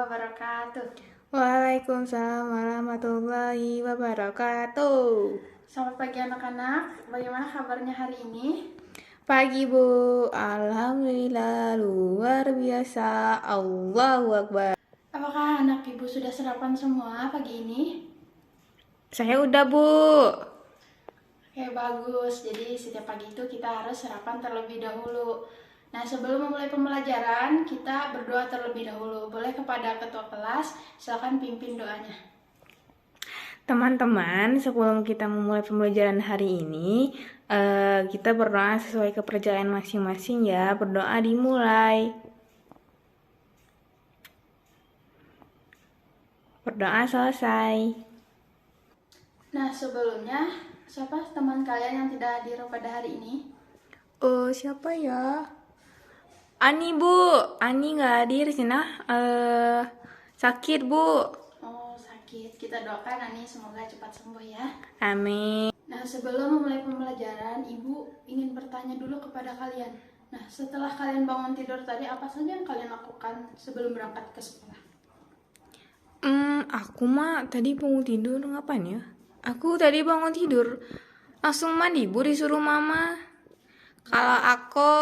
wabarakatuh. Waalaikumsalam warahmatullahi wabarakatuh. Selamat pagi anak-anak. Bagaimana kabarnya hari ini? Pagi Bu, alhamdulillah luar biasa. Allahu Akbar. Apakah anak ibu sudah sarapan semua pagi ini? Saya udah Bu. Oke, bagus. Jadi setiap pagi itu kita harus sarapan terlebih dahulu. Nah, sebelum memulai pembelajaran, kita berdoa terlebih dahulu. Boleh kepada ketua kelas, silakan pimpin doanya. Teman-teman, sebelum kita memulai pembelajaran hari ini, kita berdoa sesuai kepercayaan masing-masing ya. Berdoa dimulai. Berdoa selesai. Nah, sebelumnya, siapa teman kalian yang tidak hadir pada hari ini? Siapa ya? Ani Bu, Ani nggak hadir sih sakit Bu. Oh, sakit. Kita doakan Ani semoga cepat sembuh ya. Amin. Nah, sebelum memulai pembelajaran, Ibu ingin bertanya dulu kepada kalian. Nah, setelah kalian bangun tidur tadi, apa saja yang kalian lakukan sebelum berangkat ke sekolah? Aku mah tadi bangun tidur ngapain ya? Aku tadi bangun tidur langsung mandi Bu, disuruh mama. Kalau aku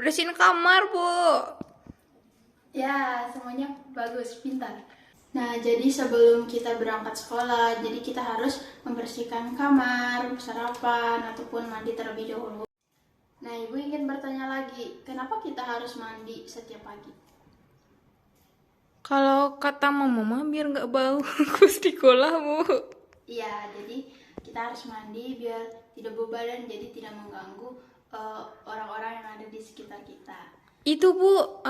bersihin kamar Bu. Ya, semuanya bagus, pintar. Nah, jadi sebelum kita berangkat sekolah, jadi kita harus membersihkan kamar, sarapan, ataupun mandi terlebih dahulu. Nah, Ibu ingin bertanya lagi, kenapa kita harus mandi setiap pagi? Kalau kata mama biar nggak bau ke sekolah Bu. Iya, jadi kita harus mandi biar tidak bau badan, jadi tidak mengganggu orang-orang yang ada di sekitar kita. Itu Bu,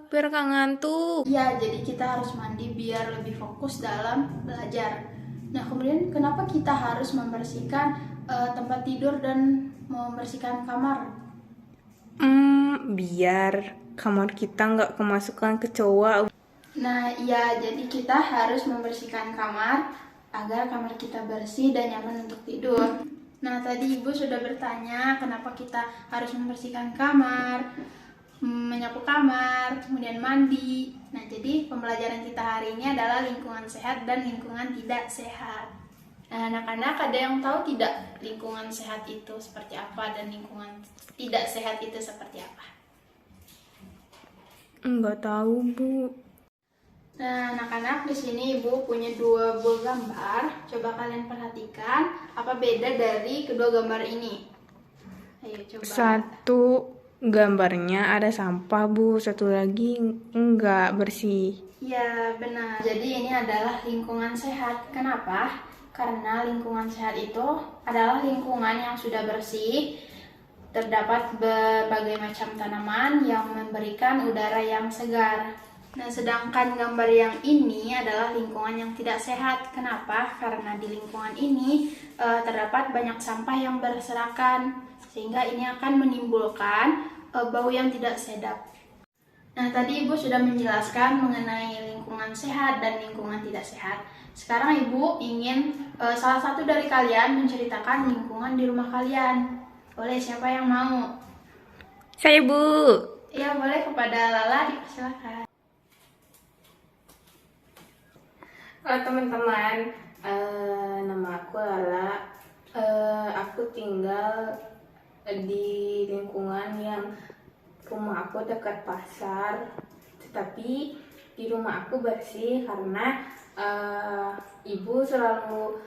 biar nggak ngantuk. Iya, jadi kita harus mandi biar lebih fokus dalam belajar. Nah, kemudian kenapa kita harus membersihkan tempat tidur dan membersihkan kamar? Biar kamar kita nggak kemasukan kecoa. Nah, iya, jadi kita harus membersihkan kamar agar kamar kita bersih dan nyaman untuk tidur. Nah, tadi Ibu sudah bertanya kenapa kita harus membersihkan kamar, menyapu kamar, kemudian mandi. Nah, jadi pembelajaran kita hari ini adalah lingkungan sehat dan lingkungan tidak sehat. Nah, anak-anak ada yang tahu tidak lingkungan sehat itu seperti apa dan lingkungan tidak sehat itu seperti apa? Nggak tahu Bu. Nah, anak-anak, di sini Ibu punya dua buah gambar. Coba kalian perhatikan apa beda dari kedua gambar ini. Ayo coba. Satu gambarnya ada sampah Bu, satu lagi nggak bersih. Ya, benar. Jadi ini adalah lingkungan sehat. Kenapa? Karena lingkungan sehat itu adalah lingkungan yang sudah bersih. Terdapat berbagai macam tanaman yang memberikan udara yang segar. Nah, sedangkan gambar yang ini adalah lingkungan yang tidak sehat. Kenapa? Karena di lingkungan ini terdapat banyak sampah yang berserakan, sehingga ini akan menimbulkan bau yang tidak sedap. Nah, tadi Ibu sudah menjelaskan mengenai lingkungan sehat dan lingkungan tidak sehat. Sekarang Ibu ingin salah satu dari kalian menceritakan lingkungan di rumah kalian. Boleh, siapa yang mau? Saya Bu. Ya, boleh, kepada Lala, dipersilakan. Halo teman-teman, nama aku Lala. Aku tinggal di lingkungan yang rumah aku dekat pasar, tetapi di rumah aku bersih karena ibu selalu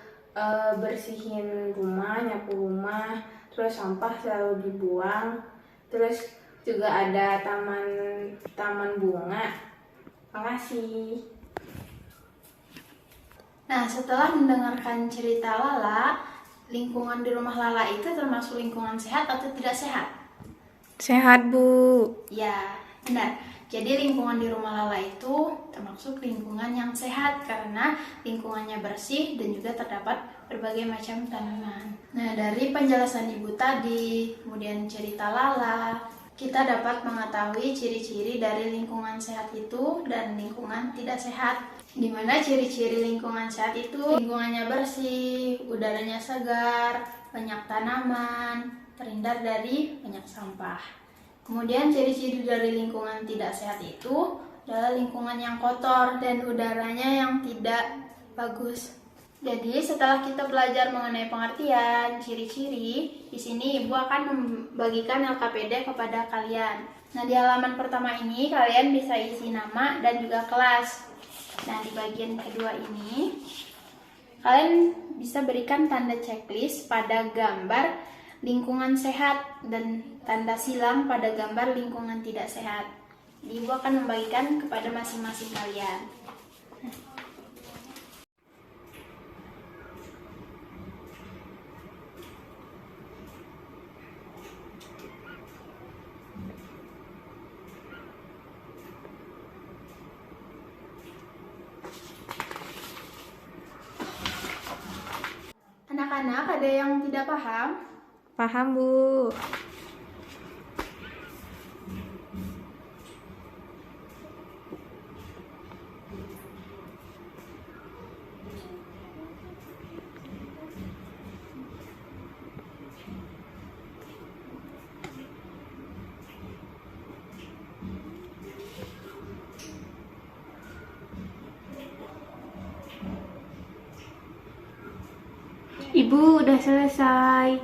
bersihin rumah, nyapu rumah, terus sampah selalu dibuang, terus juga ada taman bunga. Makasih. Nah, setelah mendengarkan cerita Lala, lingkungan di rumah Lala itu termasuk lingkungan sehat atau tidak sehat? Sehat Bu. Ya, benar. Jadi lingkungan di rumah Lala itu termasuk lingkungan yang sehat karena lingkungannya bersih dan juga terdapat berbagai macam tanaman. Nah, dari penjelasan Ibu tadi, kemudian cerita Lala, kita dapat mengetahui ciri-ciri dari lingkungan sehat itu dan lingkungan tidak sehat. Di mana ciri-ciri lingkungan sehat itu lingkungannya bersih, udaranya segar, banyak tanaman, terhindar dari banyak sampah. Kemudian ciri-ciri dari lingkungan tidak sehat itu adalah lingkungan yang kotor dan udaranya yang tidak bagus. Jadi setelah kita belajar mengenai pengertian, ciri-ciri, di sini Ibu akan membagikan LKPD kepada kalian. Nah, di halaman pertama ini kalian bisa isi nama dan juga kelas. Nah, di bagian kedua ini kalian bisa berikan tanda checklist pada gambar lingkungan sehat dan tanda silang pada gambar lingkungan tidak sehat. Ibu akan membagikan kepada masing-masing kalian. Anak-anak, ada yang tidak paham? Paham, Bu. Ibu udah selesai.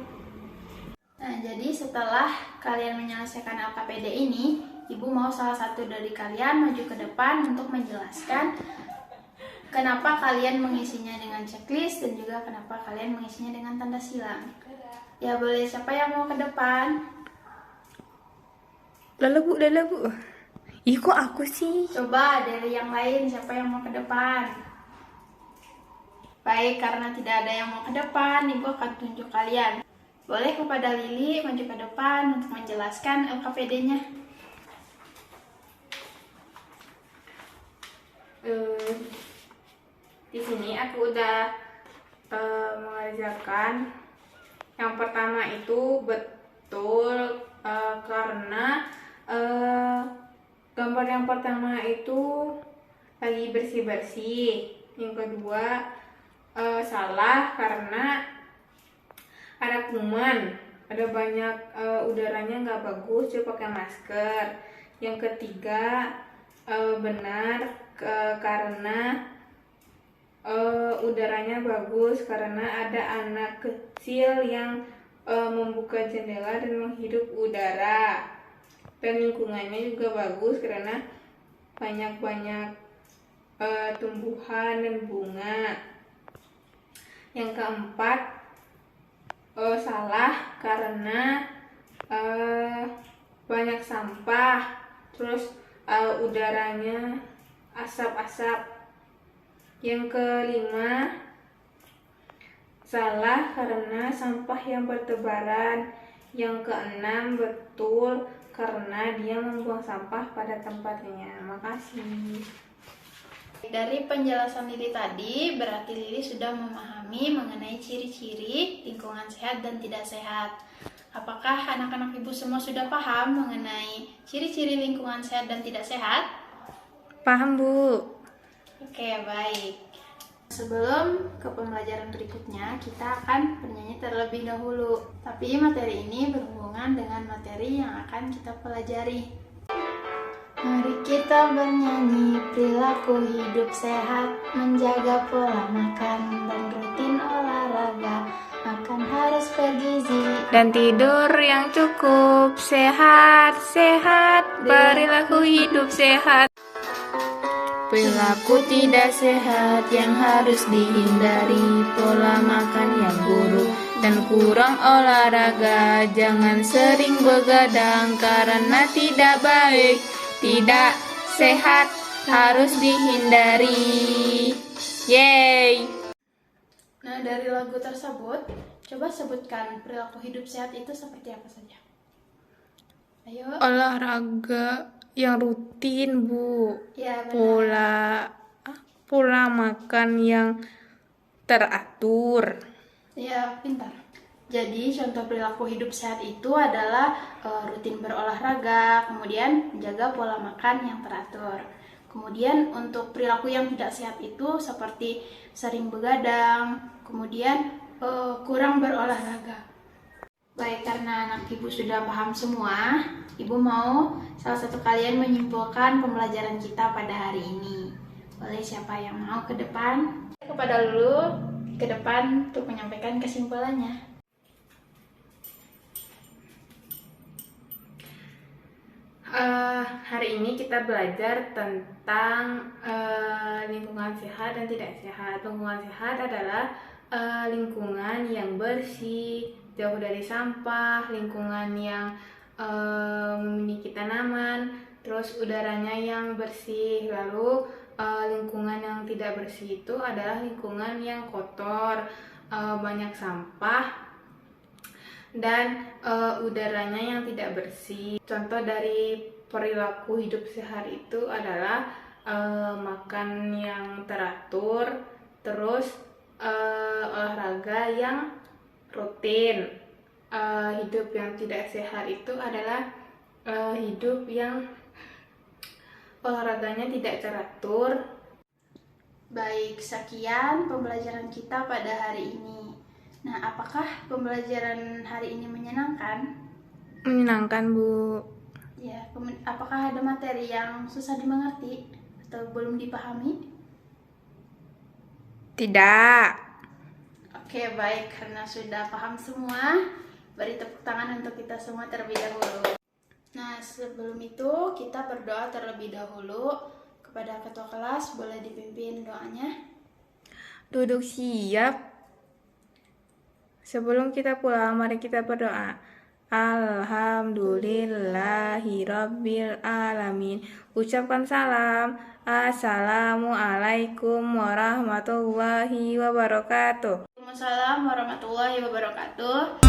Nah, jadi setelah kalian menyelesaikan LKPD ini, Ibu mau salah satu dari kalian maju ke depan untuk menjelaskan kenapa kalian mengisinya dengan checklist dan juga kenapa kalian mengisinya dengan tanda silang. Ya, boleh, siapa yang mau ke depan? Udah Bu. Ih, kok aku sih? Coba dari yang lain, siapa yang mau ke depan? Baik, karena tidak ada yang mau ke depan, Ibu akan tunjuk kalian. Boleh kepada Lili maju ke depan untuk menjelaskan LKPD-nya. Di sini aku udah mengerjakan. Yang pertama itu betul karena gambar yang pertama itu lagi bersih-bersih. Yang kedua salah karena ada kuman, ada banyak udaranya nggak bagus, coba pakai masker. Yang ketiga benar karena udaranya bagus karena ada anak kecil yang membuka jendela dan menghirup udara, dan lingkungannya juga bagus karena banyak-banyak tumbuhan dan bunga. Yang keempat salah karena banyak sampah, terus udaranya asap-asap. Yang kelima salah karena sampah yang bertebaran. Yang keenam betul karena dia membuang sampah pada tempatnya. Makasih. Dari penjelasan Lili tadi, berarti Lili sudah memahami mengenai ciri-ciri lingkungan sehat dan tidak sehat. Apakah anak-anak Ibu semua sudah paham mengenai ciri-ciri lingkungan sehat dan tidak sehat? Paham, Bu. Oke, baik. Sebelum ke pembelajaran berikutnya, kita akan bernyanyi terlebih dahulu. Tapi materi ini berhubungan dengan materi yang akan kita pelajari. Mari kita bernyanyi perilaku hidup sehat, menjaga pola makan dan rutin olahraga, makan harus bergizi Dan tidur yang cukup, sehat-sehat, perilaku hidup sehat. Perilaku tidak sehat yang harus dihindari, pola makan yang buruk Dan kurang olahraga, jangan sering begadang karena tidak baik, tidak sehat, harus dihindari. Yeay! Nah, dari lagu tersebut, coba sebutkan perilaku hidup sehat itu seperti apa saja. Ayo. Olahraga yang rutin, Bu. Ya, benar. Pola makan yang teratur. Ya, pintar. Jadi, contoh perilaku hidup sehat itu adalah rutin berolahraga, kemudian menjaga pola makan yang teratur. Kemudian untuk perilaku yang tidak sehat itu seperti sering begadang, kemudian kurang berolahraga. Baik, karena anak ibu sudah paham semua, ibu mau salah satu kalian menyimpulkan pembelajaran kita pada hari ini. Boleh siapa yang mau ke depan? Kepada Lulu ke depan untuk menyampaikan kesimpulannya. Hari ini kita belajar tentang lingkungan sehat dan tidak sehat. Lingkungan sehat adalah lingkungan yang bersih, jauh dari sampah, lingkungan yang memiliki tanaman, terus udaranya yang bersih. Lalu lingkungan yang tidak bersih itu adalah lingkungan yang kotor, banyak sampah, dan udaranya yang tidak bersih. Contoh dari perilaku hidup sehat itu adalah makan yang teratur, terus olahraga yang rutin. Hidup yang tidak sehat itu adalah hidup yang olahraganya tidak teratur. Baik, sekian pembelajaran kita pada hari ini. Nah, apakah pembelajaran hari ini menyenangkan? Menyenangkan, Bu. Ya, apakah ada materi yang susah dimengerti atau belum dipahami? Tidak. Oke, baik. Karena sudah paham semua, beri tepuk tangan untuk kita semua terlebih dahulu. Nah, sebelum itu kita berdoa terlebih dahulu. Kepada ketua kelas, boleh dipimpin doanya? Duduk siap. Sebelum kita pulang, mari kita berdoa. Alhamdulillahirabbil alamin. Ucapkan salam. Assalamualaikum warahmatullahi wabarakatuh. Waalaikumsalam warahmatullahi wabarakatuh.